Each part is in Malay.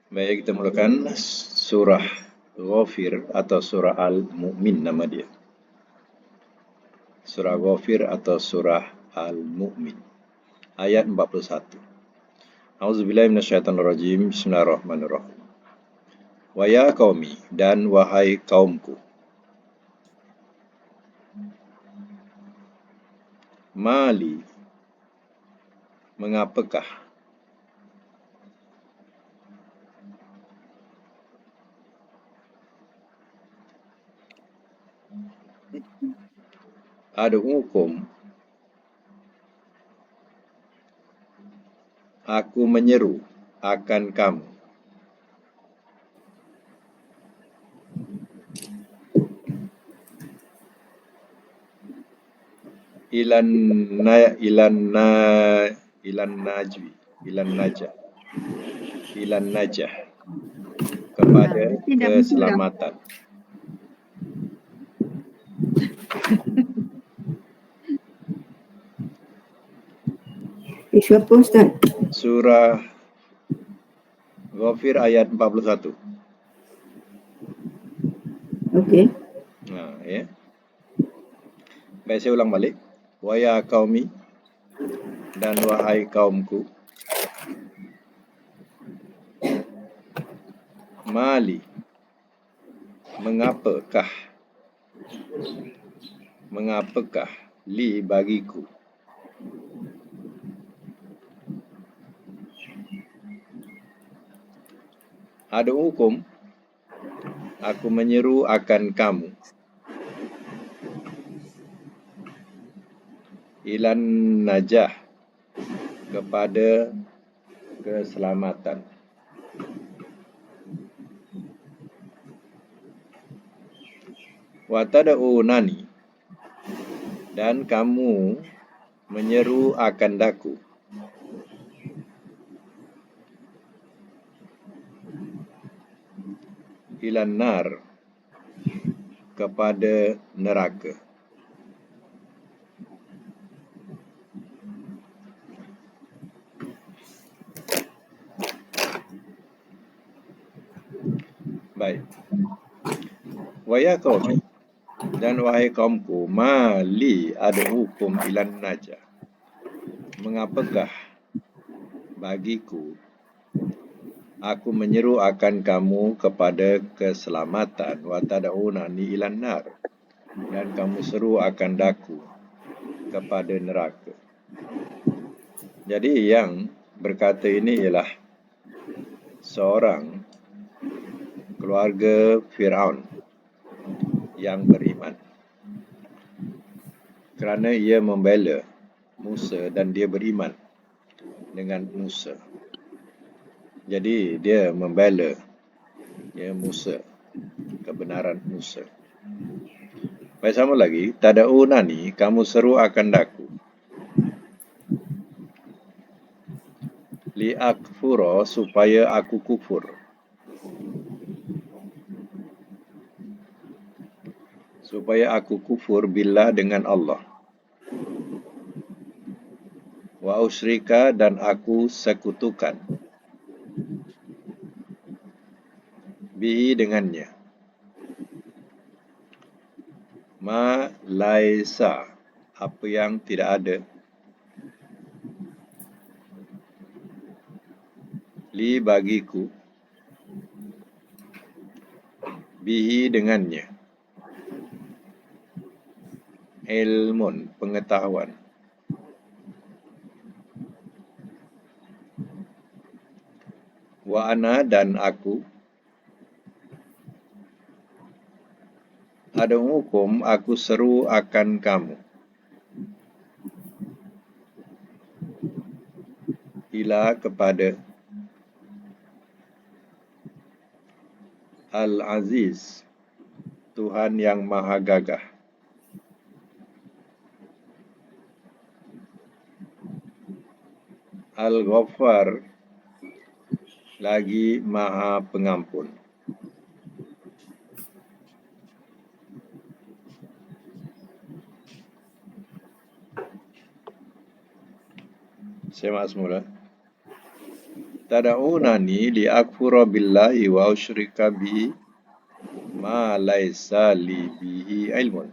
Baik, kita mulakan surah Ghafir atau surah Al-Mu'min nama dia. Surah Ghafir atau surah Al-Mu'min. Ayat 41. A'udzubillahi minasyaitonirrajim. Bismillahirrahmanirrahim. Wa ya qaumi, dan wahai kaumku. Mali, mengapakah? Ad'ukum, aku menyeru akan kamu. Ilan najah, kepada keselamatan. Siapa Ustaz? Surah Ghafir ayat 41. Okey. Ya. Baik, saya ulang balik. Wa ya qaumi, dan wahai kaumku. Mali, mengapakah? Mengapakah li bagiku? Ad'ukum, aku menyeru akan kamu. Ilan najah, kepada keselamatan. Wa tad'unani, dan kamu menyeru akan daku. Ilan nar, kepada neraka. Baik. Wa ya qaumi, dan wahai kaumku, mali ad'ukum ilan najah. Mengapakah bagiku aku menyeru akan kamu kepada keselamatan, wa tad'unani ilan nar, dan kamu seru akan daku kepada neraka. Jadi yang berkata ini ialah seorang keluarga Firaun yang beriman, kerana ia membela Musa dan dia beriman dengan Musa. Jadi dia membela Musa, kebenaran Musa. Baik, sama lagi, tad'unani, kamu seru akan daku. Li'akfura, supaya aku kufur. Supaya aku kufur billah, dengan Allah. Wa usyrika, dan aku sekutukan. Bihi, dengannya. Ma laisa, apa yang tidak ada. Li, bagiku. Bihi, dengannya. Ilmun, pengetahuan. Wa ana, dan aku. Ad'ukum, aku seru akan kamu. Ila, kepada. Al-Aziz, Tuhan yang maha gagah. Al-Ghaffar, lagi maha pengampun. Saya maaf semula. Tad'unani li'akfura billahi wa usyrika bihi ma laisa li bihi ilmun.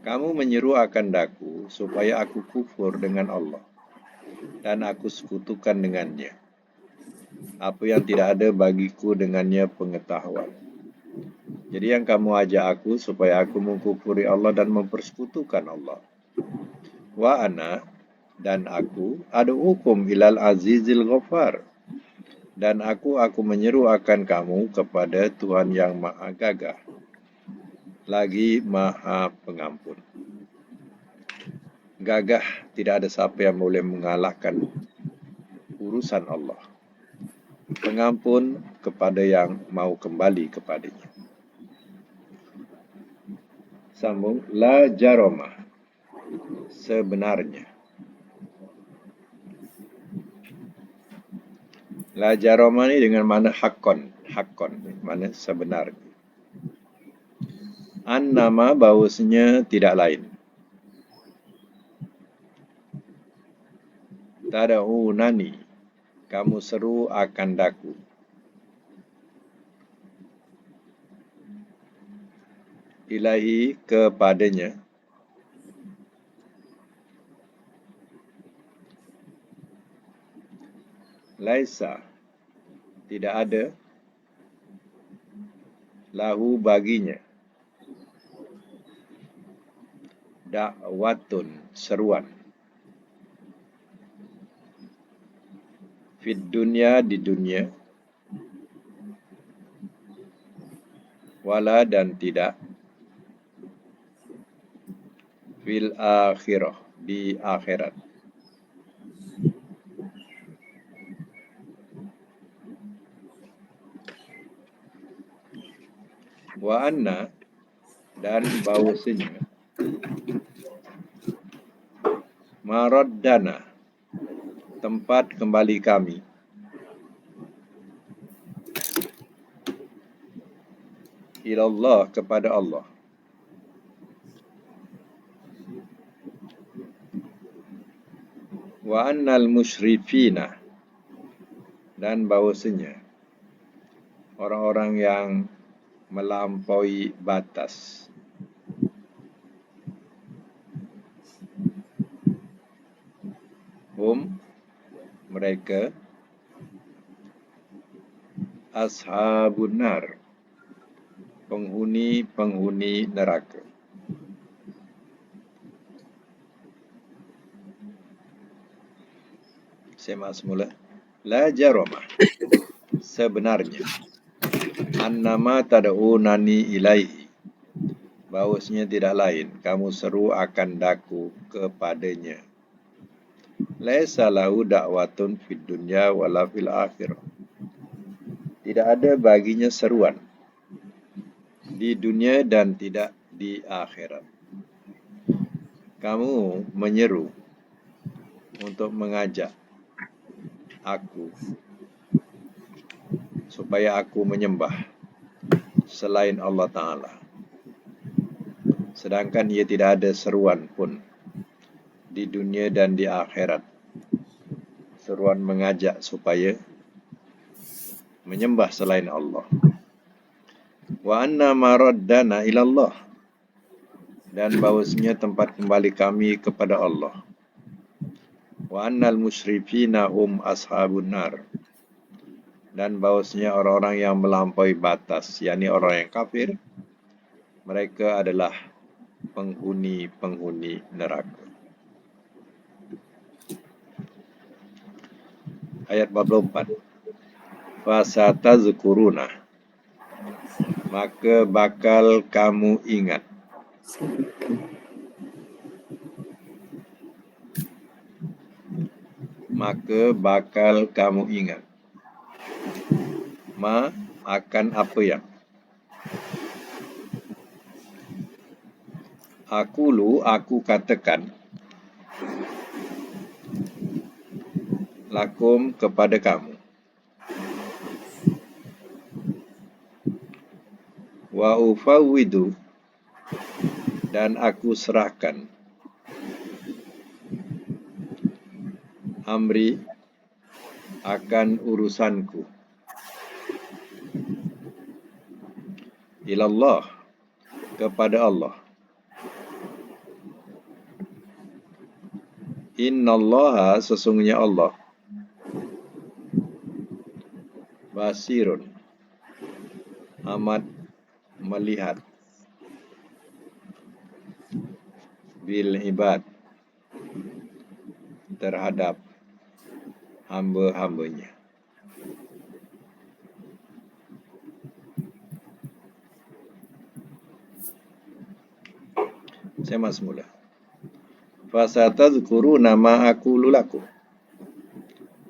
Kamu menyeru akan daku supaya aku kufur dengan Allah dan aku sekutukan dengannya apa yang tidak ada bagiku dengannya pengetahuan. Jadi yang kamu ajak aku supaya aku mengkufuri Allah dan mempersekutukan Allah. Wa ana dan aku ad'ukum ilal azizil ghafar. Dan aku menyeru akan kamu kepada Tuhan yang Maha Gagah, lagi Maha Pengampun. Gagah, tidak ada siapa yang boleh mengalahkan urusan Allah. Pengampun kepada yang mau kembali kepadanya. Sambung, la jaromah, sebenarnya. La jaromah ni dengan makna hakon, makna sebenarnya. An-nama bahawasanya tidak lain. Tad'unani, kamu seru akan daku. Ilahi, kepadanya. Laisa, tidak ada. Lahu, baginya. Da'watun, seruan. Fid dunya, di dunia. Wala, dan tidak. Fil akhirah, di akhirat. Wa anna, dan bahawasanya. Maraddana, tempat kembali kami. Ilallah, kepada Allah. Wa annal musyrifina, dan bahawasanya orang-orang yang melampaui batas. Mereka ashabun nar, penghuni neraka. Semak semula. La jaromah, sebenarnya. Annama tad'unani ilaihi, bahawasanya tidak lain, kamu seru akan daku kepadanya. Laisa lahu da'watun fid dunya wala fil akhirah. Tidak ada baginya seruan di dunia dan tidak di akhirat. Kamu menyeru untuk mengajak aku supaya aku menyembah selain Allah Ta'ala. Sedangkan ia tidak ada seruan pun di dunia dan di akhirat. Seruan mengajak supaya menyembah selain Allah. Wa anna maraddana ilallah, dan bahawasanya tempat kembali kami kepada Allah. Wa annal musyrifina ashabun nar, dan bahawasanya orang-orang yang melampaui batas, yakni orang yang kafir, mereka adalah penghuni neraka. Ayat 44. Fasatazkuruna, maka bakal kamu ingat. Maka bakal kamu ingat. Ma, akan apa yang. Aku katakan. Lakum, kepada kamu. Wa ufawwidu, dan aku serahkan. Amri, akan urusanku. Ilallah, kepada Allah. Innallaha, sesungguhnya Allah. Basirun, amat melihat. Bil ibad, terhadap hamba-hambanya. Saya mas mula. Fasatadzkuruna ma aqulu lakum.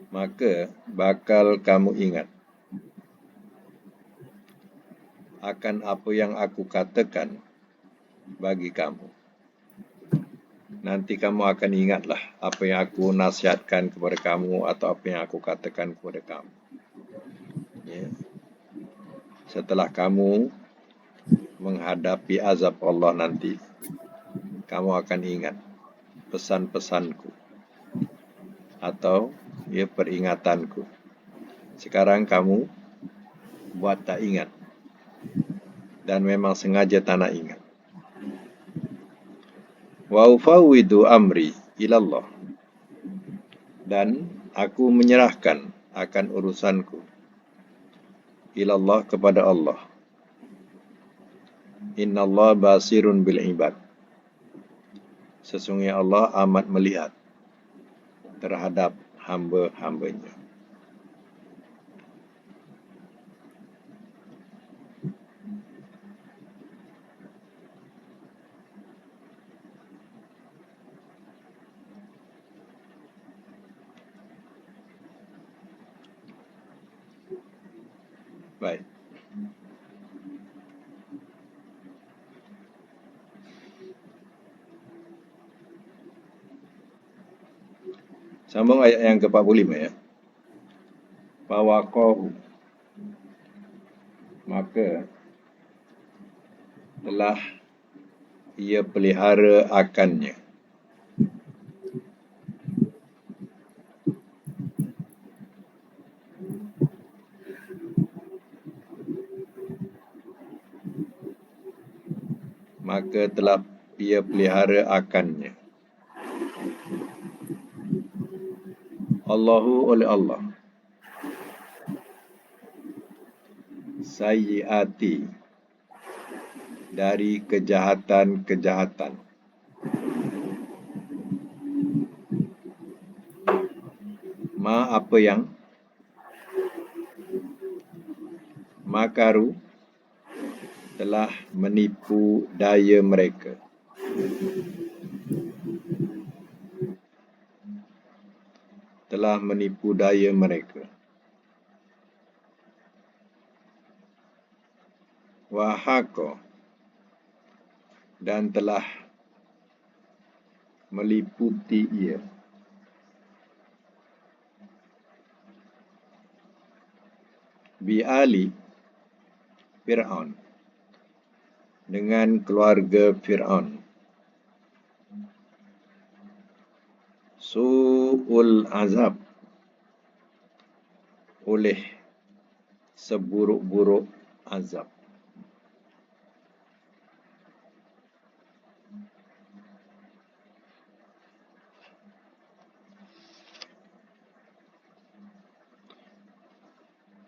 Maka bakal kamu ingat akan apa yang aku katakan bagi kamu. Nanti kamu akan ingatlah apa yang aku nasihatkan kepada kamu atau apa yang aku katakan kepada kamu. Ya. Setelah kamu menghadapi azab Allah nanti, kamu akan ingat pesan-pesanku atau peringatanku. Sekarang kamu buat tak ingat dan memang sengaja tak nak ingat. Wa ufawwidu amri ilallah, dan aku menyerahkan akan urusanku ilallah, kepada Allah. Innallaha basirun bil ibad. Sesungguhnya Allah amat melihat terhadap hamba-hambanya. Baik. Sambung ayat yang ke-45 ya. Fawaqahu, maka telah ia pelihara akannya. Maka telah ia pelihara akannya. Allahu, oleh Allah. Sayyiati, dari kejahatan-kejahatan. Ma, apa yang makaru, telah menipu daya mereka. Telah menipu daya mereka. Wahako, dan telah meliputi ia. Bi'ali Fir'aun, dengan keluarga Fir'aun. Su'ul azab, oleh seburuk-buruk azab.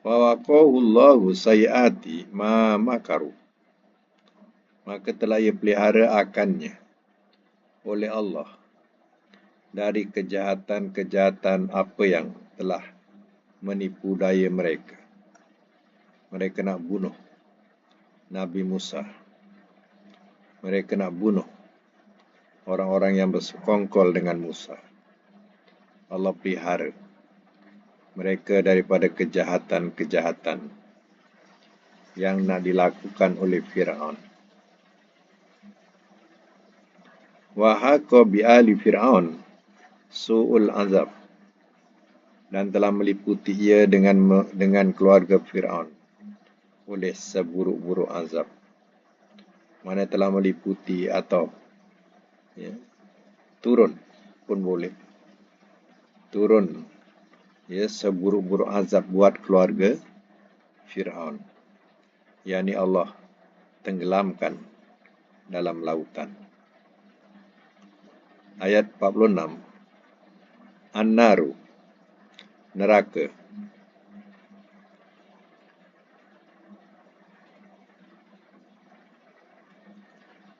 Fawaqahullahu sayyiati ma makaru, maka telah ia pelihara akannya oleh Allah dari kejahatan-kejahatan apa yang telah menipu daya mereka. Mereka nak bunuh Nabi Musa. Mereka nak bunuh orang-orang yang bersekongkol dengan Musa. Allah pelihara mereka daripada kejahatan-kejahatan yang nak dilakukan oleh Fir'aun. Wa haqa bi'ali Fir'aun su'ul azab, dan telah meliputi ia dengan keluarga Fir'aun oleh seburuk-buruk azab. Mana telah meliputi atau turun pun boleh. Turun Ya, seburuk-buruk azab buat keluarga Fir'aun. yakni Allah tenggelamkan dalam lautan. Ayat 46. An-naru, neraka.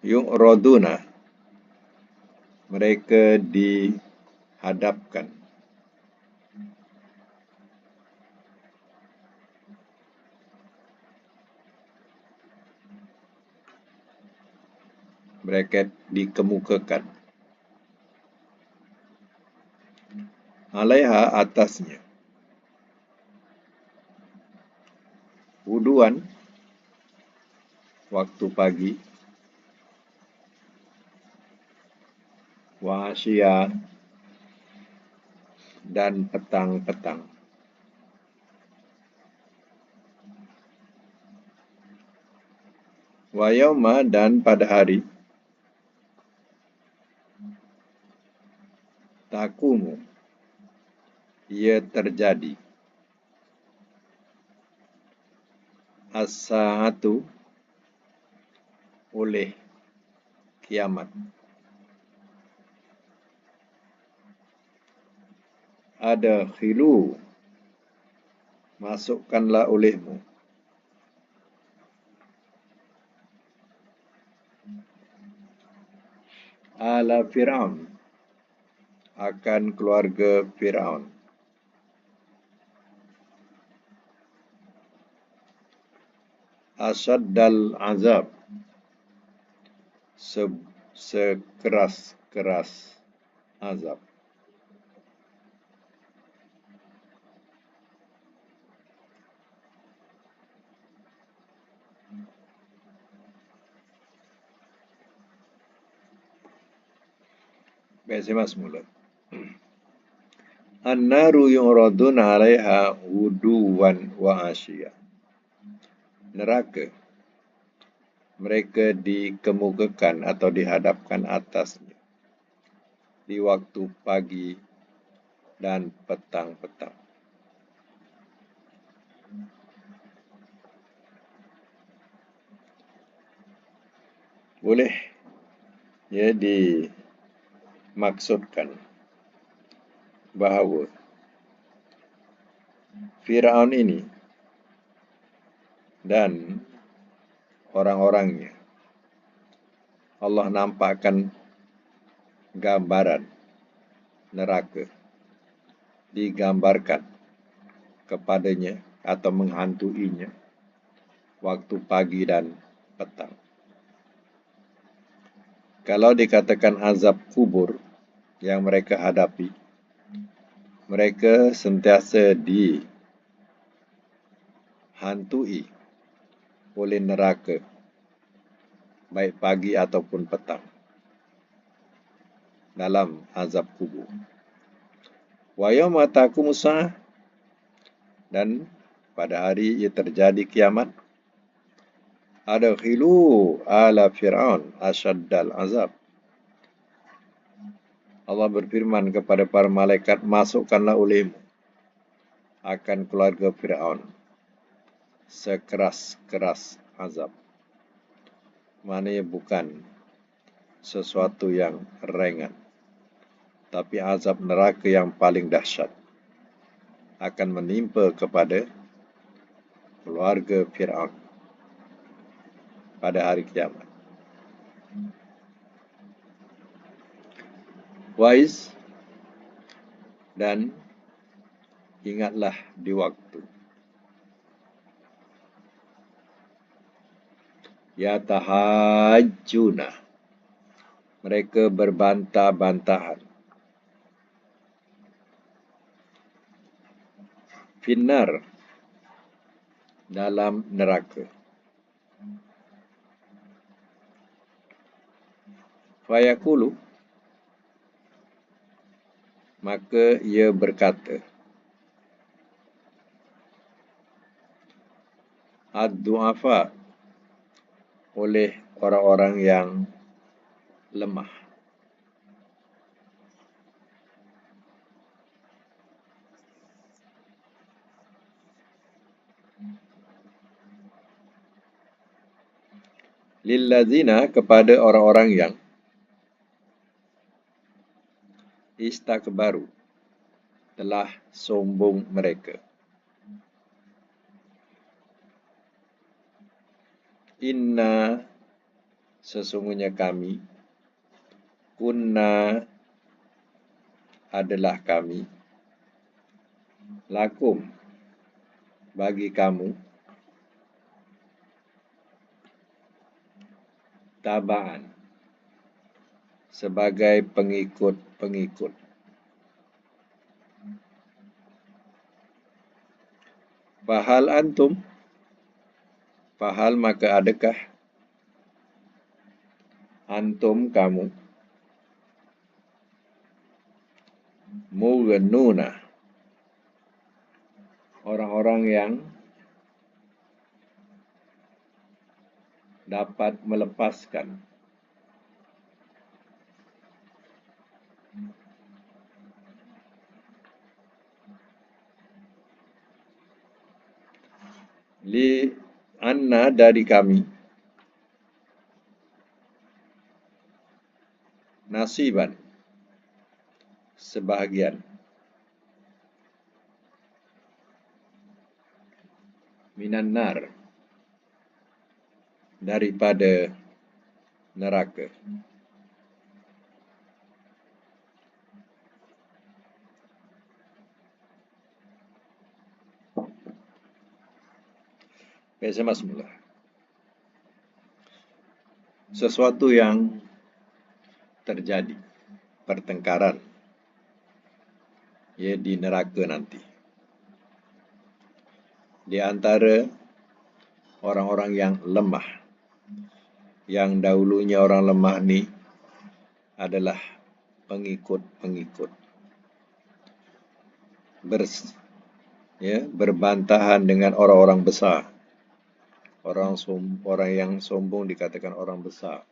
Yu'raduna, mereka dihadapkan. Mereka dikemukakan. Alaiha, atasnya. Wuduan, waktu pagi. Wa asya, dan petang-petang. Wa yauma, dan pada hari. Takumu, ia terjadi. As-sa'atu, oleh kiamat. Ada khilu, masukkanlah olehmu. Ala Fir'aun, akan keluarga Fir'aun. Asyaddal azab, sekeras-keras azab. Baik, saya semula. An-naru yu'raduna 'alaiha wuduwan wa asya. Neraka, mereka dikemukakan atau dihadapkan atasnya di waktu pagi dan petang-petang. Boleh ya dimaksudkan bahawa Fir'aun ini dan orang-orangnya, Allah nampakkan gambaran neraka, digambarkan kepadanya atau menghantuinya waktu pagi dan petang. Kalau dikatakan azab kubur yang mereka hadapi, mereka sentiasa dihantui oleh neraka, baik pagi ataupun petang, dalam azab kubur. Wa yauma taqumu sa'ah, dan pada hari ia terjadi kiamat. Adkhilu ala Fir'aun asyaddal azab. Allah berfirman kepada para malaikat, masukkanlah olehmu akan keluarga Fir'aun sekeras-keras azab. Maknanya bukan sesuatu yang ringan, tapi azab neraka yang paling dahsyat akan menimpa kepada keluarga Fir'aun pada hari kiamat. Wais, dan ingatlah di waktu. Yatahajjuna, mereka berbantah-bantahan. Finnar, dalam neraka. Fayaqulu, maka ia berkata, ad-du'afa, oleh orang-orang yang lemah. Lillazina, kepada orang-orang yang istakbaru, telah sombong mereka. Inna, sesungguhnya kami, kunna, adalah kami, lakum, bagi kamu, tabaan, sebagai pengikut-pengikut. Fahal antum, fahal maka adakah, antum kamu, mughnuna, orang-orang yang dapat melepaskan, li anna, dari kami, nasiban, sebahagian, minan nar, daripada neraka. Baik, saya masuk mula. Sesuatu yang terjadi, pertengkaran, ya, di neraka nanti. Di antara orang-orang yang lemah, yang dahulunya orang lemah ni adalah pengikut-pengikut, berbantahan dengan orang-orang besar. Orang yang sombong dikatakan orang besar,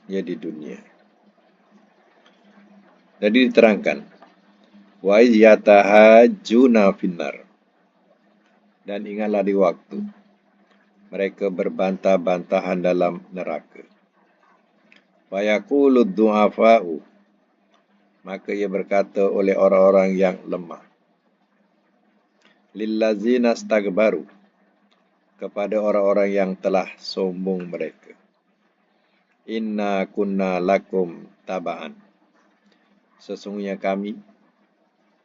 ya, di dunia. Jadi diterangkan, wa yatahajjuna finnar, dan ingatlah di waktu mereka berbantah-bantahan dalam neraka. Wa yaqulu du'afa'u, maka ia berkata oleh orang-orang yang lemah, lillazina stagbaru, kepada orang-orang yang telah sombong mereka, inna kunna lakum taba'an, sesungguhnya kami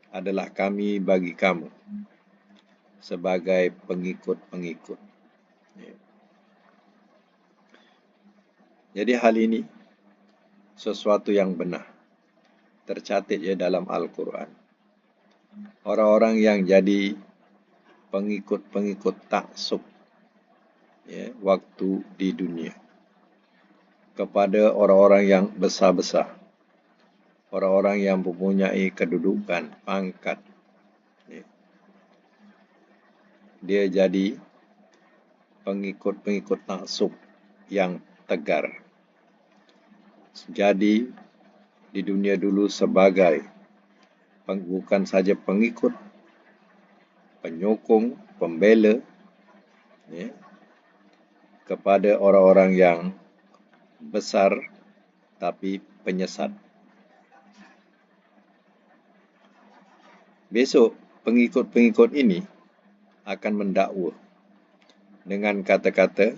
adalah kami bagi kamu, sebagai pengikut-pengikut. Jadi hal ini sesuatu yang benar, tercatat ya dalam Al-Quran. Orang-orang yang jadi pengikut-pengikut taksub, ya, waktu di dunia, kepada orang-orang yang besar-besar, orang-orang yang mempunyai kedudukan, pangkat, ya, dia jadi pengikut-pengikut taksub yang tegar. Jadi di dunia dulu sebagai bukan saja pengikut, penyokong, pembela, ya, kepada orang-orang yang besar tapi penyesat. Besok pengikut-pengikut ini akan mendakwa dengan kata-kata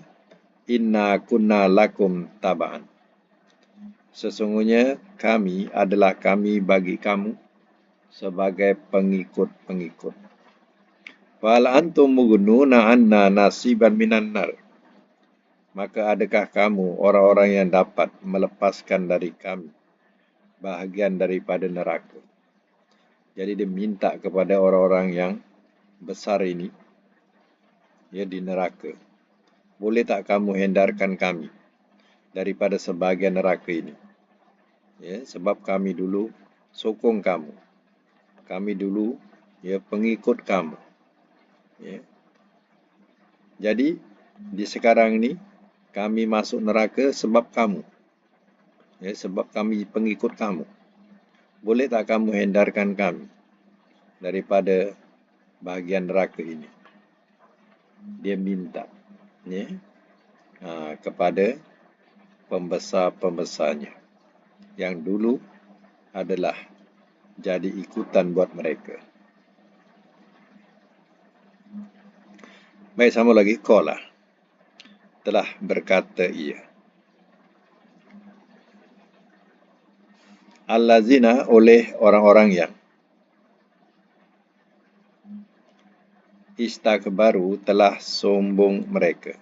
inna kunna lakum taba'an, sesungguhnya kami adalah kami bagi kamu, sebagai pengikut-pengikut. Fal antum mughnuna anna nasiban minan nar, maka adakah kamu orang-orang yang dapat melepaskan dari kami bahagian daripada neraka. Jadi dia minta kepada orang-orang yang besar ini, ya, di neraka, boleh tak kamu hindarkan kami daripada sebahagian neraka ini, ya, sebab kami dulu sokong kamu, kami dulu, ya, pengikut kamu, ya. Jadi di sekarang ini kami masuk neraka sebab kamu, ya, sebab kami pengikut kamu. Boleh tak kamu hindarkan kami daripada bahagian neraka ini? dia minta, ya, kepada pembesar-pembesarnya yang dulu adalah jadi ikutan buat mereka. Baik, sama lagi, qala, telah berkata ia. Allazina, oleh orang-orang yang istakbaru, telah sombong mereka.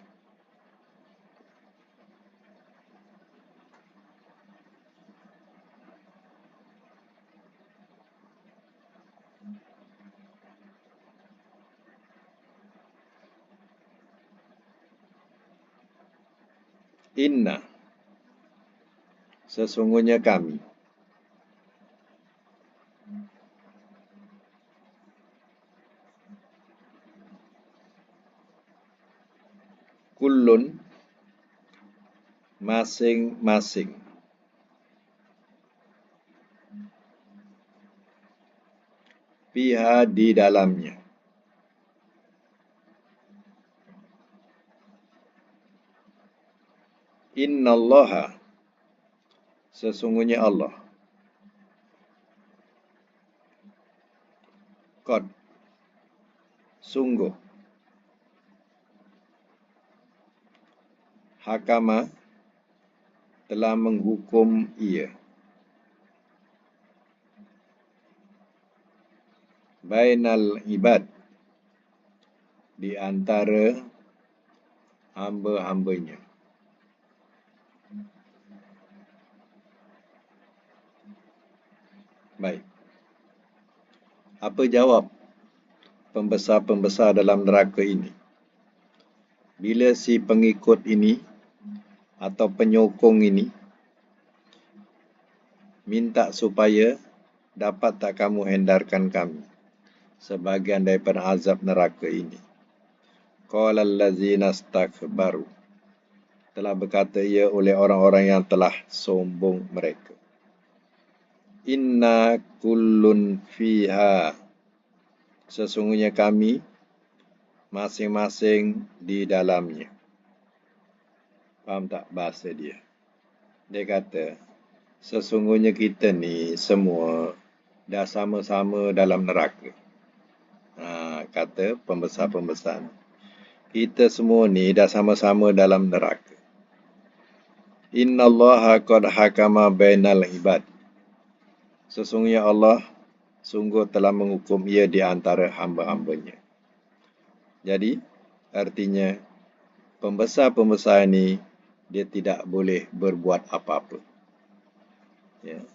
Inna, sesungguhnya kami, kullun, masing-masing, fiha, di dalamnya, innallaha, sesungguhnya Allah, qad, sungguh, hakama, telah menghukum ia, bainal ibad, di antara hamba-hambanya. Baik. Apa jawab pembesar-pembesar dalam neraka ini? Bila si pengikut ini atau penyokong ini minta supaya dapat tak kamu hindarkan kami sebahagian daripada azab neraka ini. Qala allazina istakbaru, telah berkata ia oleh orang-orang yang telah sombong mereka. Inna kullun fiha, sesungguhnya kami masing-masing di dalamnya. Faham tak bahasa dia? Dia kata, sesungguhnya kita ni semua dah sama-sama dalam neraka. Kata pembesar-pembesar, kita semua ni dah sama-sama dalam neraka. Innallaha qad hakama bainal ibad, sesungguhnya Allah sungguh telah menghukum ia di antara hamba-hambanya. Jadi, artinya pembesar-pembesar ini dia tidak boleh berbuat apa-apa. Ya.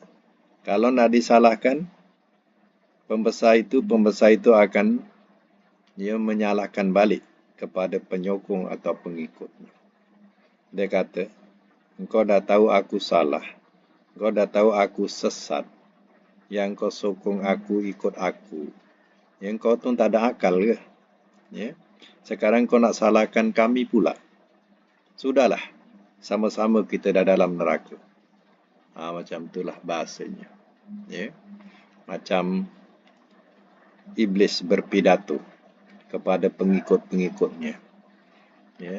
Kalau nak disalahkan, pembesar itu akan menyalahkan balik kepada penyokong atau pengikutnya. Dia kata, engkau dah tahu aku salah, engkau dah tahu aku sesat, yang kau sokong aku, ikut aku, yang kau tu tak ada akal ke? Ya. Sekarang kau nak salahkan kami pula. Sudahlah, sama-sama kita dah dalam neraka. Macam itulah bahasanya. Ya. Macam iblis berpidato kepada pengikut-pengikutnya. Ya.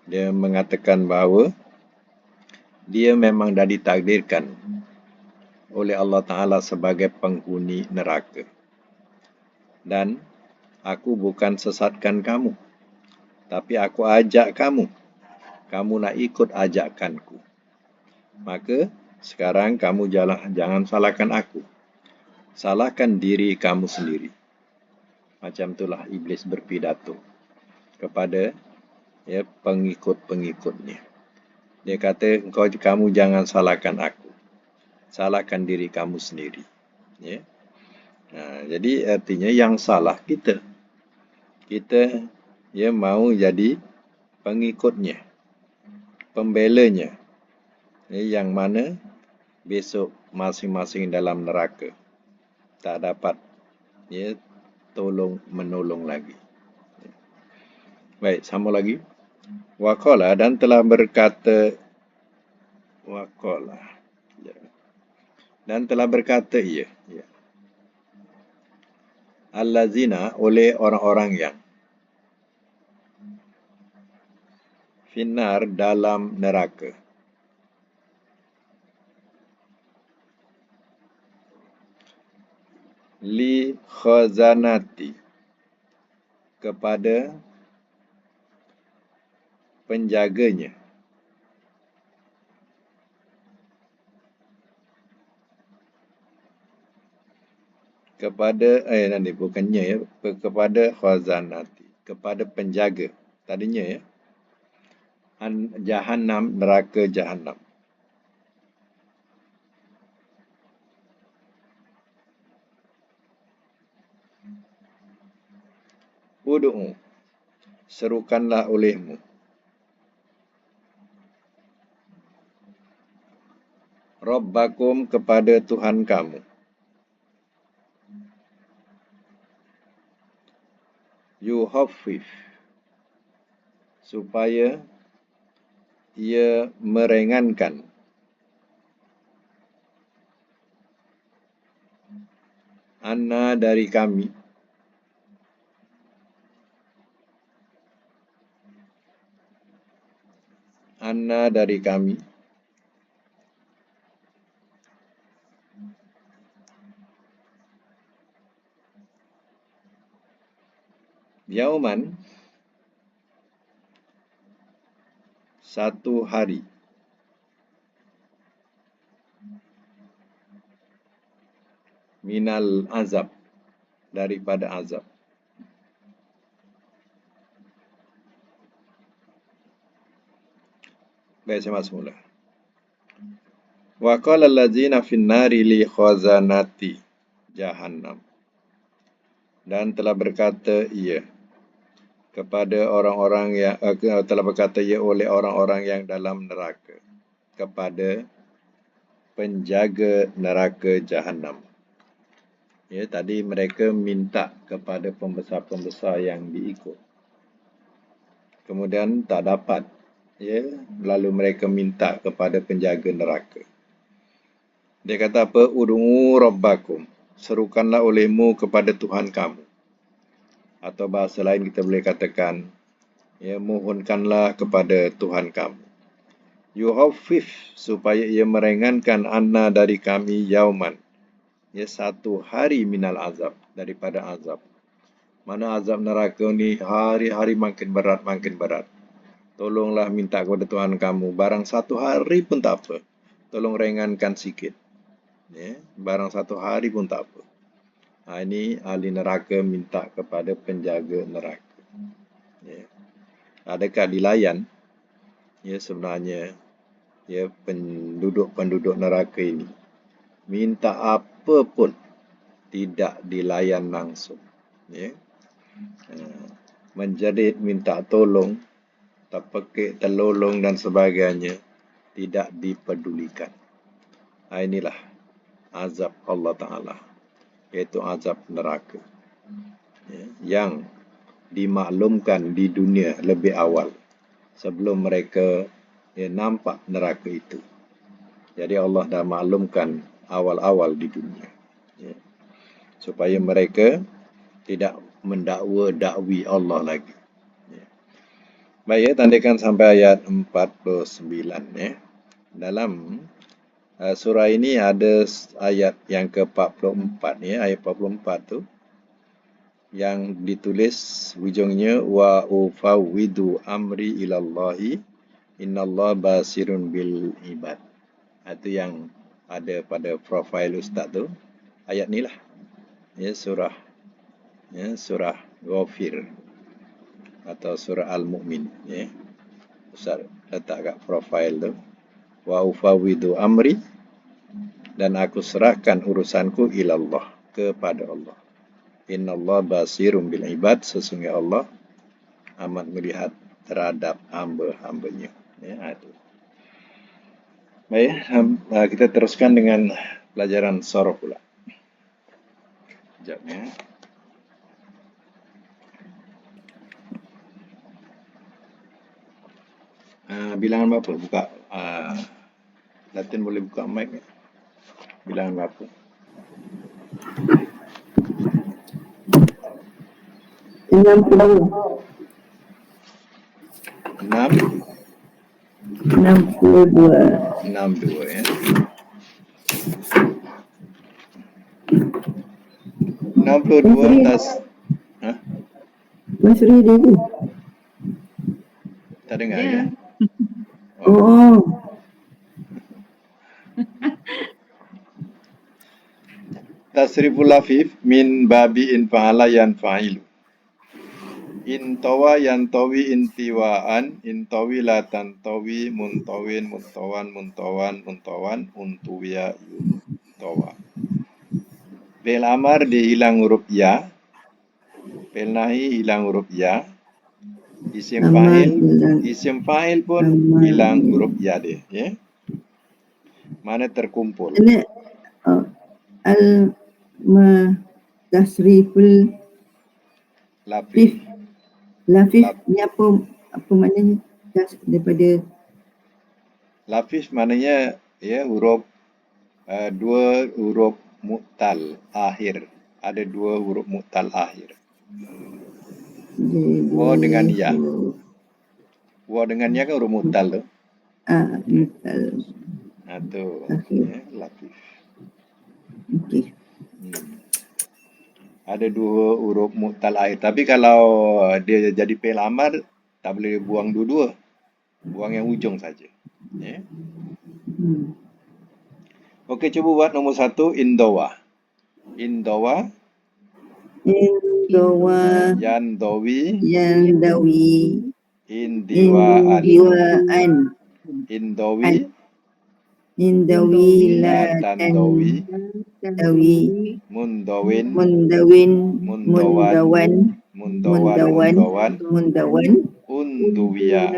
Dia mengatakan bahawa dia memang dah ditakdirkan oleh Allah Ta'ala sebagai penghuni neraka. Dan aku bukan sesatkan kamu, tapi aku ajak kamu. Kamu nak ikut ajakanku. Maka sekarang kamu jangan salahkan aku. Salahkan diri kamu sendiri. Macam itulah iblis berpidato kepada pengikut-pengikutnya. Dia kata, kamu jangan salahkan aku. Salahkan diri kamu sendiri. Ya. Jadi artinya yang salah kita. Kita mau jadi pengikutnya, pembelanya, yang mana besok masing-masing dalam neraka. Tak dapat tolong-menolong lagi. Baik, sama lagi. Waqala, dan telah berkata, waqala, dan telah berkata ia. Allazina, oleh orang-orang yang Finnar dalam neraka. Li khazanati kepada penjaganya. Kepada nanti bukannya ya, kepada khazanati, kepada penjaga. Tadinya ya. Jahannam, neraka Jahannam. Ud'u, serukanlah olehmu. Rabbakum, kepada Tuhan kamu. Yuhaffif, supaya ia meringankan. Anna, dari kami. Anna, dari kami. Yauman, satu hari. Minal azab, daripada azab. Baik, saya masuk mula. Wa qala allazina fin nari li khazanati Jahannam. Dan telah berkata ia kepada orang-orang yang telah berkata ia oleh orang-orang yang dalam neraka kepada penjaga neraka Jahannam. Ya, tadi mereka minta kepada pembesar-pembesar yang diikut. Kemudian tak dapat. Ya, lalu mereka minta kepada penjaga neraka. Dia kata apa? Ud'u rabbakum, serukanlah olehmu kepada Tuhan kamu. Atau bahasa lain kita boleh katakan, ya, mohonkanlah kepada Tuhan kamu. Yuhaffif, supaya ia meringankan anna, dari kami, yauman, ya, satu hari, minal azab, daripada azab. Mana azab neraka ni hari-hari makin berat, makin berat. Tolonglah minta kepada Tuhan kamu, barang satu hari pun tak apa. Tolong ringankan sikit. Ya, barang satu hari pun tak apa. Ini ahli neraka minta kepada penjaga neraka. Ya. Adakah dilayan? Ya, sebenarnya ya, penduduk-penduduk neraka ini minta apa pun tidak dilayan langsung. Ya. Menjerit, minta tolong, terpekik, terlolong dan sebagainya tidak dipedulikan. Inilah azab Allah Ta'ala, iaitu azab neraka, ya, yang dimaklumkan di dunia lebih awal sebelum mereka nampak neraka itu. Jadi Allah dah maklumkan awal-awal di dunia, ya, supaya mereka tidak mendakwa-dakwi Allah lagi. Ya. Baik, ya, tandakan sampai ayat 49. Ya. Dalam surah ini ada ayat yang ke-44, ya, ayat 44 tu yang ditulis ujungnya wa ufawwidu amri ilallahi innallaha basirun bil ibad. Itu yang ada pada profil ustaz tu. Ayat ni lah. Ya, surah Ghafir atau surah Al-Mu'min, ya. Ustaz letak kat profil tu. Wa ufawwidu amri, dan aku serahkan urusanku ilallah, kepada Allah. Innallaha basirun bil ibad, sesungguhnya Allah amat melihat terhadap hamba-hambanya. Ya, itu. Baik, kita teruskan dengan pelajaran surah pula. Sekejap, ya. Bilangan berapa? Buka. Latin boleh buka mic. Bilangan berapa? 60. 6. 62. 62 ya. 62 tas. Hah? Mas Suri dia tu. Tak dengar ya? Oh. Tasriful lafif min babi in fa'ala yanfa'ilu. Intawa yantawi intiwaan, intawi la tantawi, muntawin, muntawan, muntawan, muntawan, untuwiya, yuntawa. Fi'il amar dihilang huruf ya. Fi'il nahi hilang huruf ya. Isim fa'il pun hilang huruf ya dia. Ya? Mana terkumpul? Ini tasriful Lafif. lafif ni apa maknanya? Daripada Lafif maknanya ya huruf dua huruf mu'tal akhir. Ada dua huruf mu'tal akhir. Wa dengan ya. Wa dengan ya kan huruf mu'tal tu. Mu'tal. Tu ya, lafif. Okey. Ada dua huruf mu'tal akhir. Tapi kalau dia jadi fi'il amar, tak boleh buang dua-dua. Buang yang ujung saja. Ya. Okey, cuba buat nombor 1, indawa. Indawa. Indawa. Yandawi. Indiwaan. Indawi. Indawi la tandawi. Mundawin. Mundawan. Unduwiya.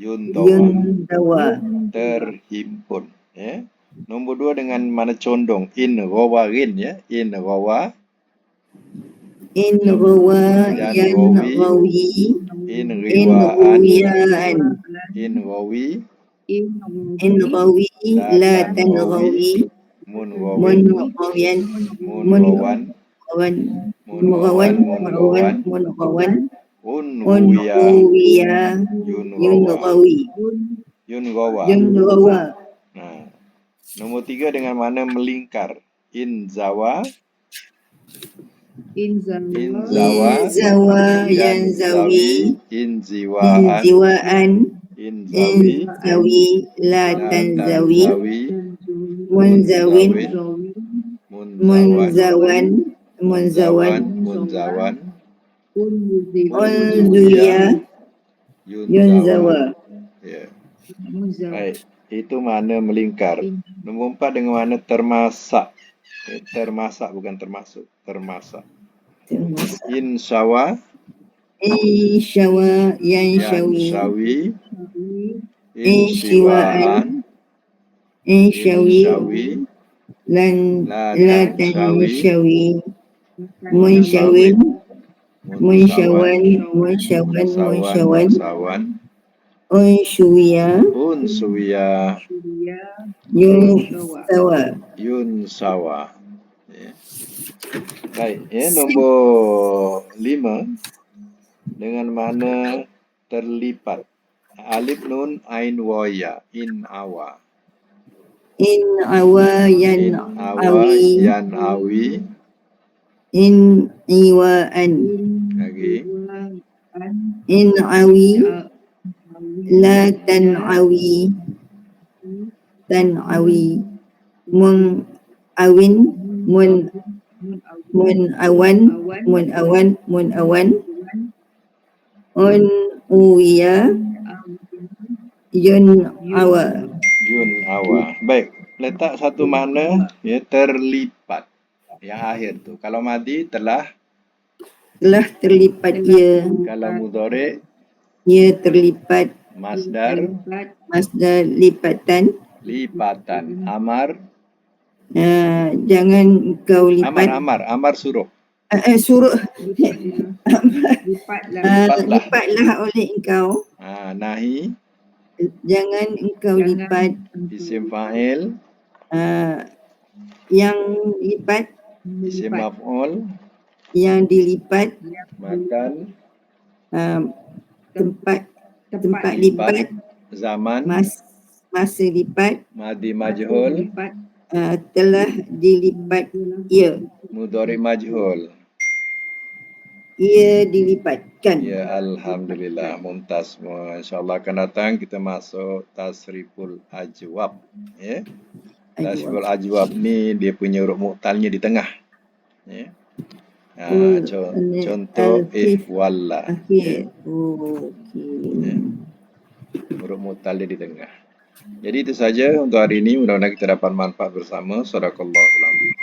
Yundawa. Terhimpun. Ya. Nombor 2 dengan mana condong. In rawarin ya. In rawa. Yanrawi. In riwaan. In rawi. La tanrawi. Munwawan. Unhuwiya. Yunrawa. Nombor 3 dengan mana melingkar. Inzawa. Yanzawi. Inziwaan. Inzawi. La tanzawi. Munzawan. Unzuya. Yunzawa. Ya. Baik. Itu mana melingkar. Nombor 4 dengan mana termasak. Termasak bukan termasuk. Termasak. Insyawa. Yansyawi. Insyiwaan. Insyawi. La tansyawi. Munsyawan. Unsuwiya. Yunsawa. Ya. Baik, ya, nombor 5 dengan mana terlipat. Alif nun ain waya. In awa. Yanawi. In iwaan. Lagi. In awi. La tan'awi. Mun awan. Un uya. Yun awa. Baik, letak satu makna ya terlipat. Yang akhir tu. Kalau madi telah terlipat ia. Kalau mudhari ia terlipat. Masdar lipatan. Amar jangan engkau lipat. Amar suruh. Suruh. Lipatlah oleh engkau. Nahi. Jangan engkau lipat. Isim fa'il. Yang lipat. Isim maf'ul. Yang dilipat. Makan. Tempat lipat. zaman, masa lipat, madi majhul, telah dilipat ia. mudhari majhul. Ia dilipatkan. Ya, alhamdulillah, mumtaz semua. InsyaAllah akan datang kita masuk tasriful ajwab. Ya. Tasriful ajwab ni dia punya huruf mu'talnya di tengah. Ya. Contoh ihwalla. Ya. Ya. Huruf mu'tal dia di tengah. Jadi itu saja untuk hari ini. Mudah-mudahan kita dapat manfaat bersama. Sadaqallahul azim.